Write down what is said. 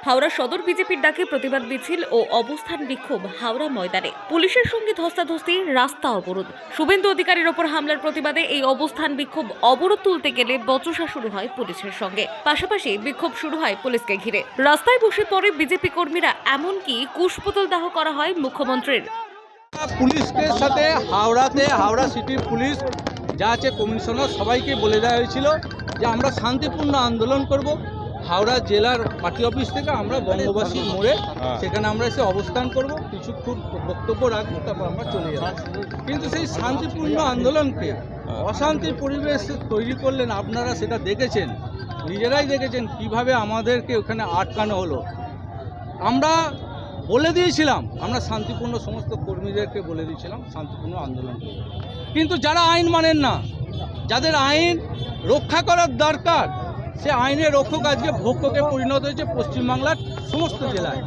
হাওড়া সদর বিজেপির ডাকে প্রতিবাদ মিছিল ও অবস্থান বিক্ষোভ হাওড়া ময়দানে। পুলিশের সঙ্গে ধস্তাধস্তি, রাস্তা অবরোধ। শুভেন্দু অধিকারীর ওপর হামলার প্রতিবাদে এই অবস্থান বিক্ষোভ অবরোধ তুলতে গেলে বচসা শুরু হয় পুলিশের সঙ্গে। পাশাপাশি বিক্ষোভ শুরু হয় পুলিশকে ঘিরে। রাস্তায় বসে পড়ে বিজেপি কর্মীরা, এমনকি কুশপুতল দাহ করা হয় মুখ্যমন্ত্রীর। পুলিশকে সাথে হাওড়া সিটির পুলিশ যা আছে কমিশনার সবাইকে বলে দেওয়া হয়েছিল যে আমরা শান্তিপূর্ণ আন্দোলন করব। হাওড়া জেলার পার্টি অফিস থেকে আমরা বঙ্গবাসী মোড়ে সেখানে আমরা এসে অবস্থান করব, কিছুক্ষণ বক্তব্য রাখবো, তারপর আমরা চলে যাব। কিন্তু সেই শান্তিপূর্ণ আন্দোলনকে অশান্তির পরিবেশ তৈরি করলেন। আপনারা সেটা দেখেছেন, নিজেরাই দেখেছেন কিভাবে আমাদেরকে ওখানে আটকানো হলো। আমরা বলে দিয়েছিলাম, আমরা শান্তিপূর্ণ, সমস্ত কর্মীদেরকে বলে দিয়েছিলাম শান্তিপূর্ণ আন্দোলন করব। কিন্তু যারা আইন মানেন না, যাদের আইন রক্ষা করার দরকার, সে আইনের রক্ষক আজকে ভক্ষকে পরিণত হয়েছে পশ্চিমবাংলার সমস্ত জেলায়।